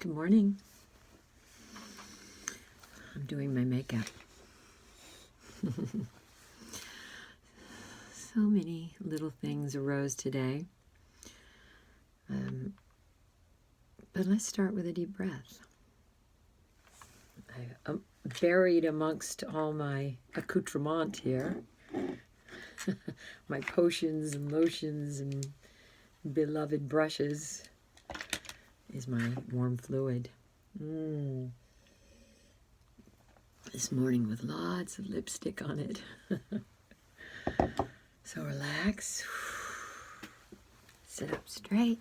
Good morning. I'm doing my makeup. So many little things arose today. But let's start with a deep breath. I'm buried amongst all my accoutrement here. My potions and lotions and beloved brushes is my warm fluid. This morning with lots of lipstick on it. So relax. Sit up straight.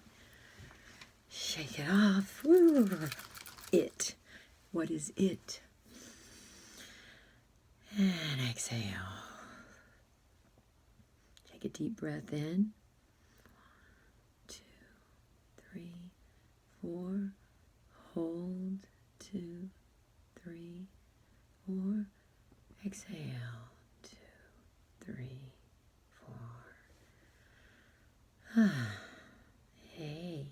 Shake it off. Woo. It. What is it? And exhale. Take a deep breath in. 2, 3, 4. Hold. 2, 3, 4. Exhale. 2, 3, 4. Hey.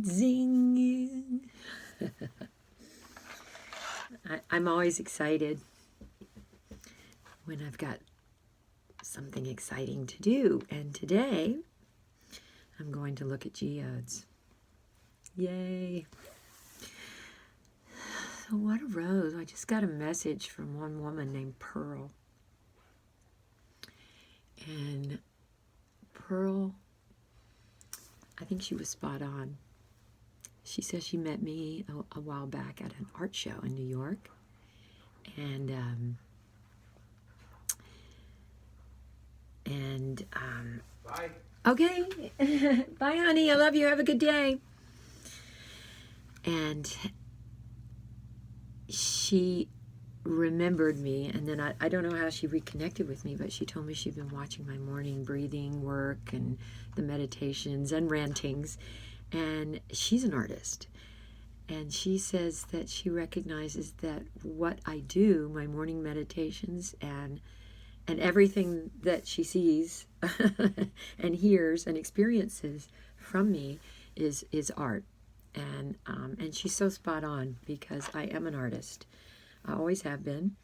Zing. I'm always excited when I've got something exciting to do. And today, I'm going to look at geodes. Yay. So what arose? I just got a message from one woman named Pearl. And Pearl, I think she was spot on. She says she met me a while back at an art show in New York. And Bye. Okay. Bye, honey. I love you. Have a good day. And she remembered me, and then I don't know how she reconnected with me, but she told me she'd been watching my morning breathing work and the meditations and rantings, and she's an artist. And she says that she recognizes that what I do, my morning meditations and everything that she sees and hears and experiences from me is art. And she's so spot on, because I am an artist. I always have been.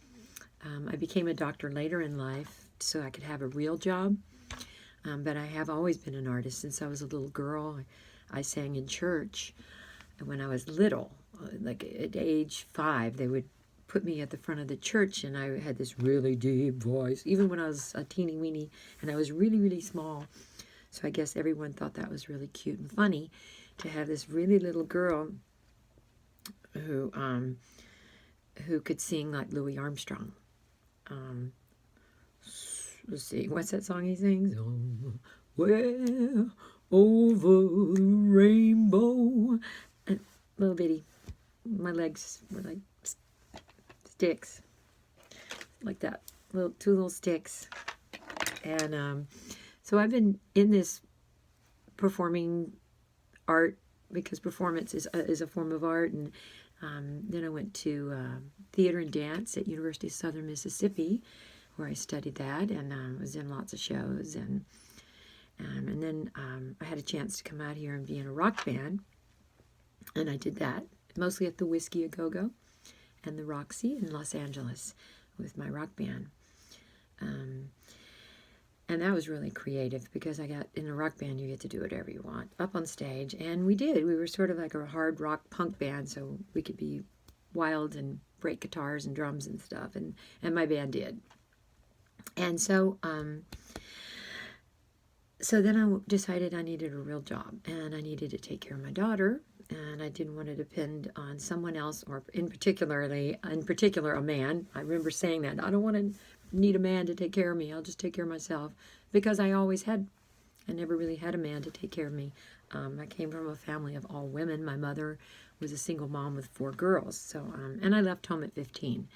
I became a doctor later in life so I could have a real job. But I have always been an artist since I was a little girl. I sang in church. And when I was little, like at age 5, they would put me at the front of the church, and I had this really deep voice, even when I was a teeny weeny, and I was really, really small. So I guess everyone thought that was really cute and funny to have this really little girl who could sing like Louis Armstrong. Let's see, what's that song he sings? Somewhere over the rainbow. And little bitty. My legs were like sticks, like that, two little sticks. And so I've been in this performing art, because performance is a form of art. And then I went to theater and dance at University of Southern Mississippi, where I studied that, and was in lots of shows. And then I had a chance to come out here and be in a rock band, and I did that mostly at the Whiskey A Go-Go and the Roxy in Los Angeles with my rock band. And that was really creative, because I got in a rock band, you get to do whatever you want up on stage. And we did. We were sort of like a hard rock punk band, so we could be wild and break guitars and drums and stuff. And my band did. And so then I decided I needed a real job, and I needed to take care of my daughter, and I didn't want to depend on someone else, or in particular a man. I remember saying that. I don't want to need a man to take care of me. I'll just take care of myself, because I never really had a man to take care of me. I came from a family of all women. My mother was a single mom with 4 girls. So, and I left home at 15,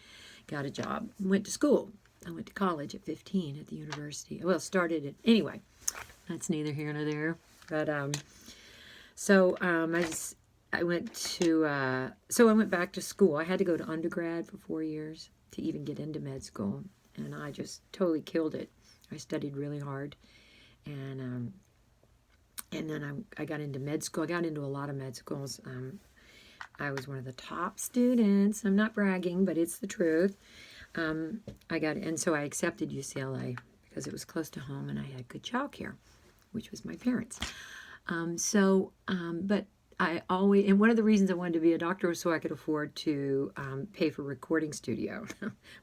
got a job, went to school. I went to college at 15 at the university. Well, started it anyway. That's neither here nor there. But I went back to school. I had to go to undergrad for 4 years to even get into med school, and I just totally killed it. I studied really hard, and And then I got into med school. I got into a lot of med schools. I was one of the top students. I'm not bragging, but it's the truth. And so I accepted UCLA because it was close to home and I had good childcare, which was my parents. But I always, and one of the reasons I wanted to be a doctor was so I could afford to pay for recording studio,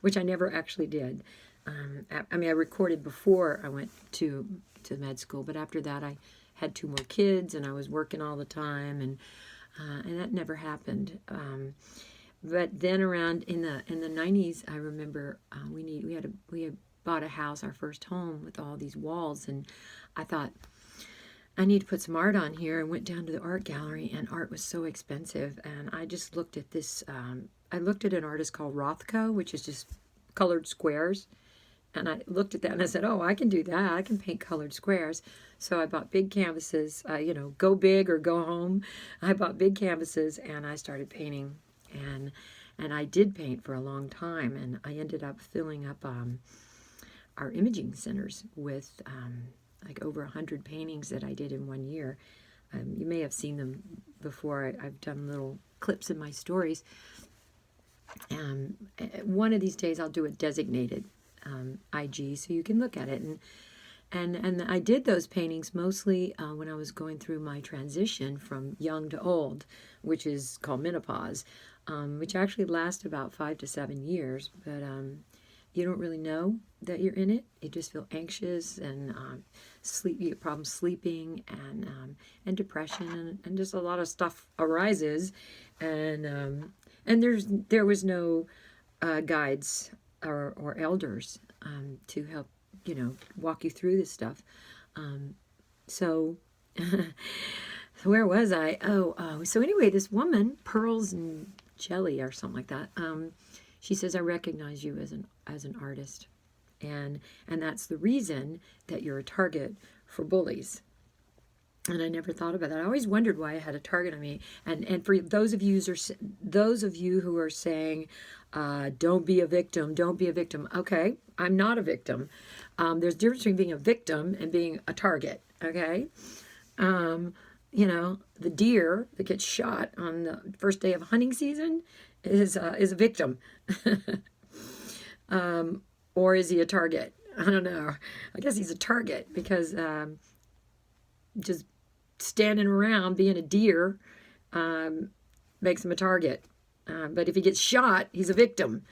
which I never actually did. I recorded before I went to med school, but after that I had 2 more kids and I was working all the time, and that never happened. But then around in the 90s, I remember we had bought a house, our first home, with all these walls, and I thought, I need to put some art on here, and went down to the art gallery, and art was so expensive, and I just looked at this, I looked at an artist called Rothko, which is just colored squares, and I looked at that and I said, oh, I can do that, I can paint colored squares. So I bought big canvases, go big or go home. I bought big canvases and I started painting, and I did paint for a long time, and I ended up filling up our imaging centers with like over 100 paintings that I did in 1 year. You may have seen them before. I've done little clips in my stories. One of these days I'll do a designated IG so you can look at it. And I did those paintings mostly when I was going through my transition from young to old, which is called menopause, which actually lasts about 5 to 7 years. But you don't really know that you're in it. You just feel anxious and you get problems sleeping, and depression, and just a lot of stuff arises, and there was no guides or elders to help walk you through this stuff. So where was I? So anyway, this woman, Pearls and Jelly or something like that, she says, I recognize you as an artist, and that's the reason that you're a target for bullies. And I never thought about that. I always wondered why I had a target on me. And for those of you who are saying, don't be a victim, don't be a victim. Okay, I'm not a victim. There's a difference between being a victim and being a target. Okay, the deer that gets shot on the first day of hunting season is a victim, or is he a target? I don't know. I guess he's a target because just standing around being a deer makes him a target. But if he gets shot, he's a victim.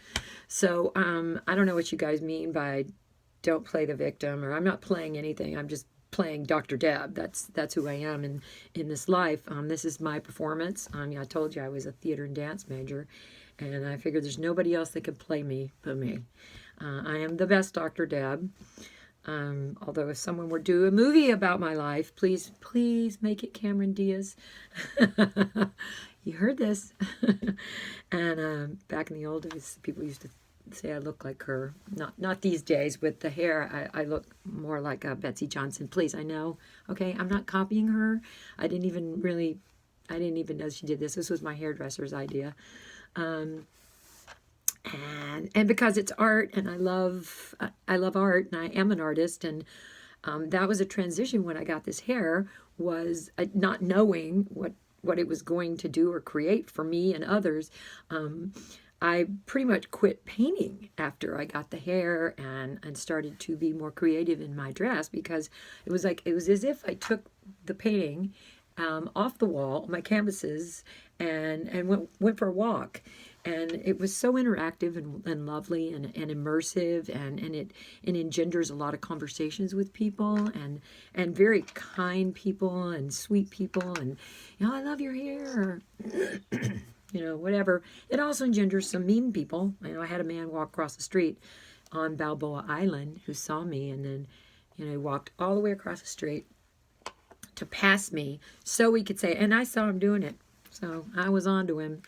So I don't know what you guys mean by don't play the victim, or I'm not playing anything. I'm just playing Dr. Deb. That's who I am in this life. This is my performance. I told you I was a theater and dance major, and I figured there's nobody else that could play me but me. I am the best Dr. Deb. Although if someone were to do a movie about my life, please make it Cameron Diaz. You heard this. And back in the old days, people used to say I look like her. Not these days with the hair. I look more like Betsy Johnson. Please, I know. Okay, I'm not copying her. I didn't even know she did this. This was my hairdresser's idea. And because it's art, and I love art, and I am an artist, and that was a transition when I got this hair, was not knowing what it was going to do or create for me and others. I pretty much quit painting after I got the hair and started to be more creative in my dress, because it was as if I took the painting off the wall, my canvases, and went for a walk. And it was so interactive and lovely and immersive, and it engenders a lot of conversations with people, and very kind people and sweet people, and I love your hair, or whatever. It also engenders some mean people. I had a man walk across the street on Balboa Island who saw me, and then he walked all the way across the street to pass me so he could say, and I saw him doing it, so I was on to him.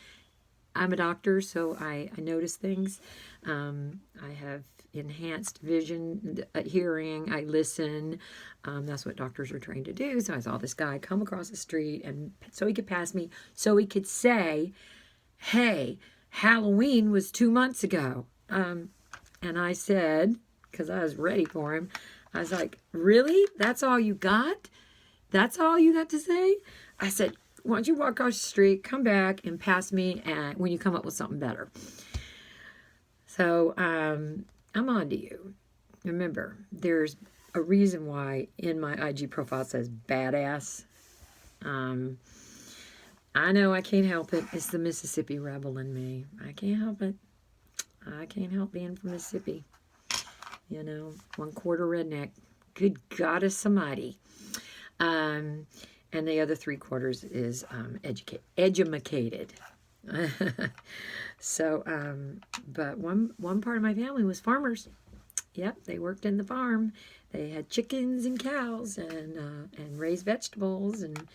I'm a doctor, so I notice things. I have enhanced vision, hearing. I listen. That's what doctors are trained to do. So I saw this guy come across the street, and so he could pass me, so he could say, hey, Halloween was 2 months ago. And I said, because I was ready for him, I was like, really? That's all you got? That's all you got to say? I said, why don't you walk across the street, come back, and pass me when you come up with something better. So I'm on to you. Remember, there's a reason why in my IG profile it says badass. I know I can't help it. It's the Mississippi rebel in me. I can't help it. I can't help being from Mississippi. You know, 1/4 redneck. Good goddess almighty. And the other 3/4 is educated. So, but one part of my family was farmers. Yep, they worked in the farm. They had chickens and cows and raised vegetables and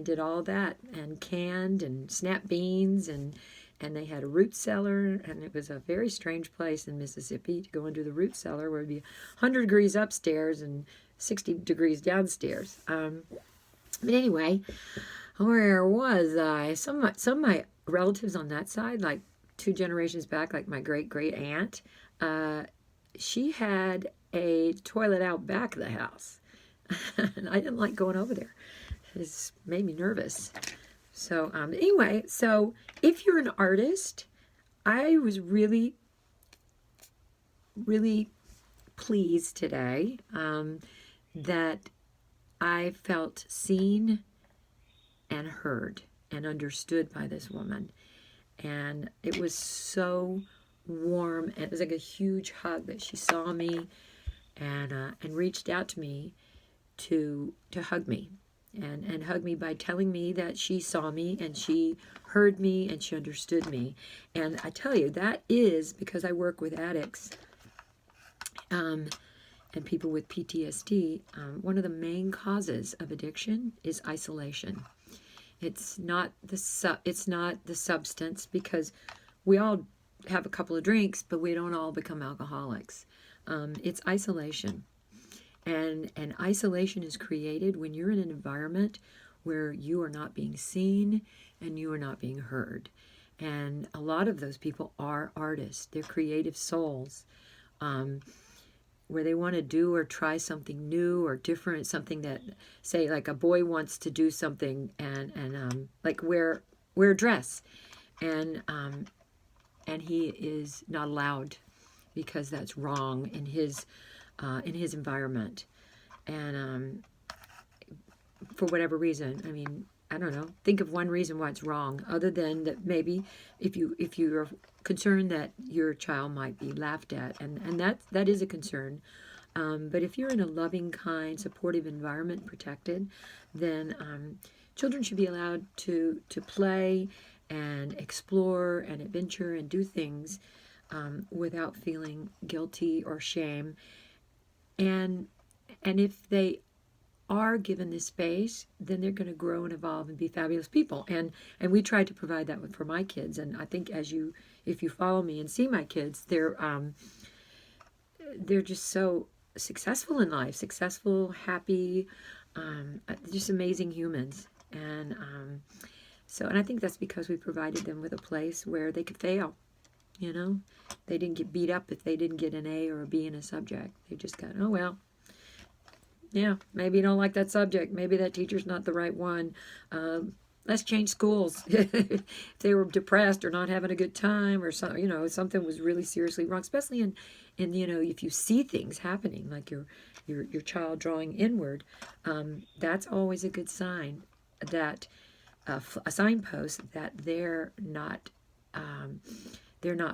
did all that and canned and snap beans and they had a root cellar, and it was a very strange place in Mississippi to go into the root cellar where it would be 100 degrees upstairs and 60 degrees downstairs. But anyway, where was I? Some of my relatives on that side, like 2 generations back, like my great aunt, she had a toilet out back of the house. And I didn't like going over there. It made me nervous. So anyway, so if you're an artist, I was really, really pleased today that I felt seen and heard and understood by this woman. And it was so warm, and it was like a huge hug that she saw me and reached out to me to hug me and hug me by telling me that she saw me and she heard me and she understood me. And I tell you, that is because I work with addicts and people with PTSD. One of the main causes of addiction is isolation. It's not the substance, because we all have a couple of drinks, but we don't all become alcoholics. It's isolation. And isolation is created when you're in an environment where you are not being seen and you are not being heard. And a lot of those people are artists. They're creative souls, where they want to do or try something new or different, something that, say, like a boy wants to do something and like wear a dress, and he is not allowed because that's wrong in his environment, and for whatever reason. I mean, I don't know. Think of one reason why it's wrong, other than that maybe if you're concerned that your child might be laughed at, and that is a concern. But if you're in a loving, kind, supportive environment, protected, then children should be allowed to play and explore and adventure and do things without feeling guilty or shame. And if they are given this space, then they're going to grow and evolve and be fabulous people. And we try to provide that for my kids. And I think if you follow me and see my kids, they're just so successful in life, successful, happy, just amazing humans. And and I think that's because we provided them with a place where they could fail. You know, they didn't get beat up if they didn't get an A or a B in a subject. They just got, oh well. Yeah, maybe you don't like that subject. Maybe that teacher's not the right one. Let's change schools. If they were depressed or not having a good time, or something, something was really seriously wrong. Especially in if you see things happening, like your child drawing inward, that's always a good sign, that a signpost that they're not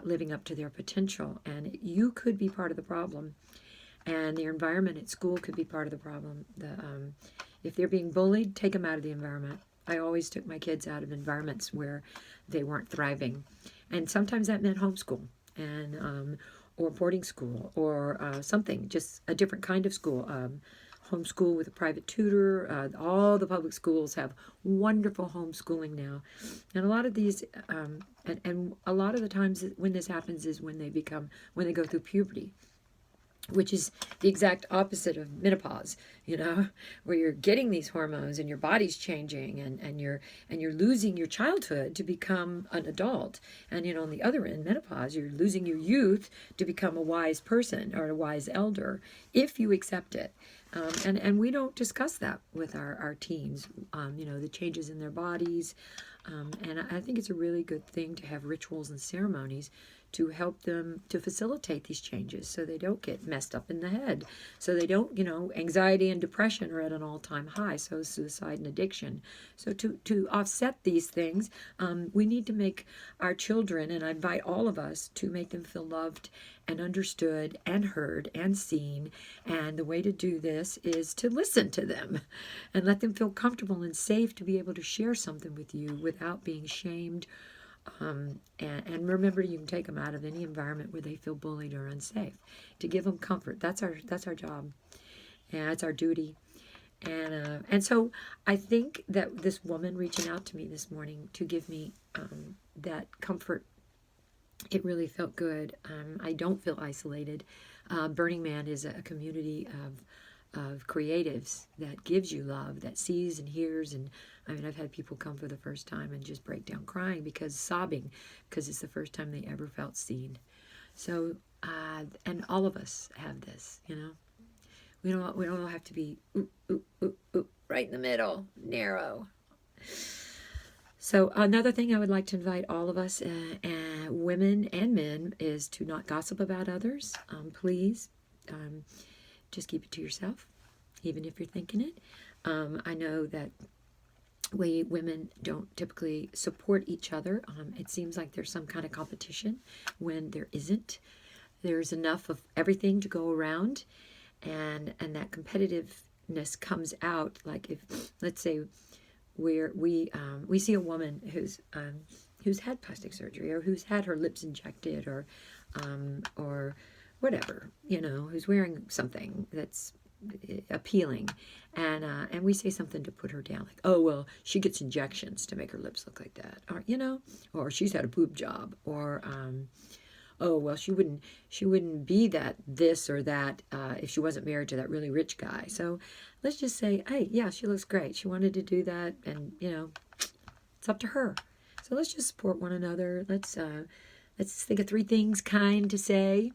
living up to their potential, and you could be part of the problem. And their environment at school could be part of the problem. If they're being bullied, take them out of the environment. I always took my kids out of environments where they weren't thriving. And sometimes that meant homeschool, or boarding school, or something, just a different kind of school. Homeschool with a private tutor. All the public schools have wonderful homeschooling now. And a lot of these, and a lot of the times when this happens is when they go through puberty, which is the exact opposite of menopause, where you're getting these hormones and your body's changing, and you're losing your childhood to become an adult. And on the other end, menopause, you're losing your youth to become a wise person or a wise elder, if you accept it. And we don't discuss that with our teens, the changes in their bodies. And I think it's a really good thing to have rituals and ceremonies to help them to facilitate these changes so they don't get messed up in the head. So they don't, anxiety and depression are at an all-time high, so suicide and addiction. So to offset these things, we need to make our children, and I invite all of us to make them feel loved and understood and heard and seen. And the way to do this is to listen to them and let them feel comfortable and safe to be able to share something with you without being shamed. And remember, you can take them out of any environment where they feel bullied or unsafe. To give them comfort, that's our job, and it's our duty. And so I think that this woman reaching out to me this morning to give me that comfort, it really felt good. I don't feel isolated. Burning Man is a community of creatives that gives you love, that sees and hears. And I mean, I've had people come for the first time and just break down crying sobbing because it's the first time they ever felt seen. So and all of us have this, we don't all have to be right in the middle, narrow. So another thing I would like to invite all of us, women and men, is to not gossip about others. Please, just keep it to yourself, even if you're thinking it. I know that we women don't typically support each other. It seems like there's some kind of competition when there isn't. There's enough of everything to go around, and that competitiveness comes out. Like if, let's say, we see a woman who's had plastic surgery or who's had her lips injected or whatever, who's wearing something that's appealing, and we say something to put her down, like, oh well, she gets injections to make her lips look like that, or she's had a boob job, or oh well, she wouldn't be this or that if she wasn't married to that really rich guy. So let's just say, hey, yeah, she looks great, she wanted to do that, and it's up to her. So let's just support one another. Let's think of 3 things kind to say,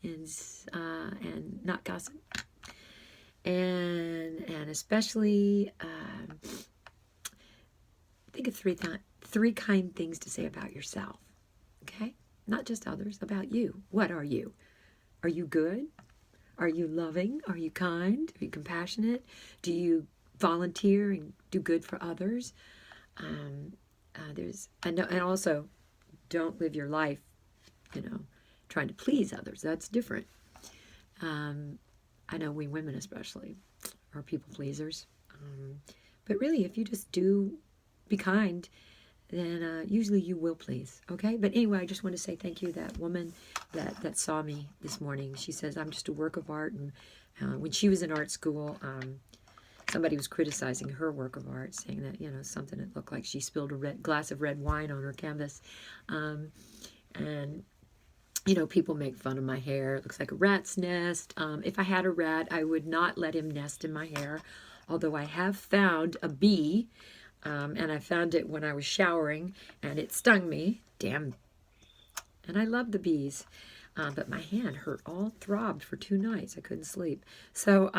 and not gossip, and especially think of 3 kind things to say about yourself. Okay, not just others, about you. What are you? Are you good? Are you loving? Are you kind? Are you compassionate? Do you volunteer and do good for others? And also, don't live your life, trying to please others. That's different. I know we women especially are people pleasers. But really, if you just be kind, then usually you will please. Okay? But anyway, I just want to say thank you. That woman that saw me this morning, she says I'm just a work of art. And when she was in art school, somebody was criticizing her work of art, saying that, something that looked like she spilled a glass of red wine on her canvas. And people make fun of my hair. It looks like a rat's nest. If I had a rat, I would not let him nest in my hair. Although I have found a bee, and I found it when I was showering, and it stung me. Damn. And I love the bees. But my hand hurt, all throbbed for 2 nights. I couldn't sleep. So,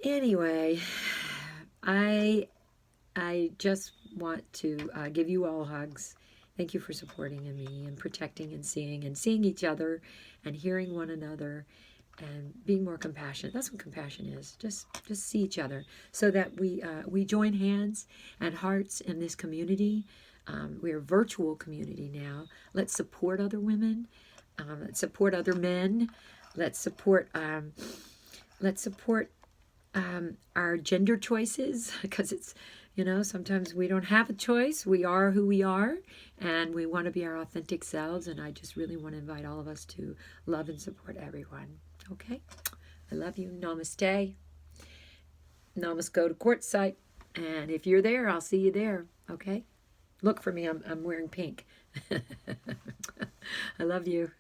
anyway, I just want to give you all hugs. Thank you for supporting me and protecting and seeing each other and hearing one another and being more compassionate. That's what compassion is. Just see each other so that we join hands and hearts in this community. We're a virtual community now. Let's support other women. Let's support other men. Let's support our gender choices, because it's, sometimes we don't have a choice. We are who we are, and we want to be our authentic selves. And I just really want to invite all of us to love and support everyone. Okay? I love you. Namaste. Namaste. Go to Quartzsite. And if you're there, I'll see you there. Okay? Look for me. I'm wearing pink. I love you.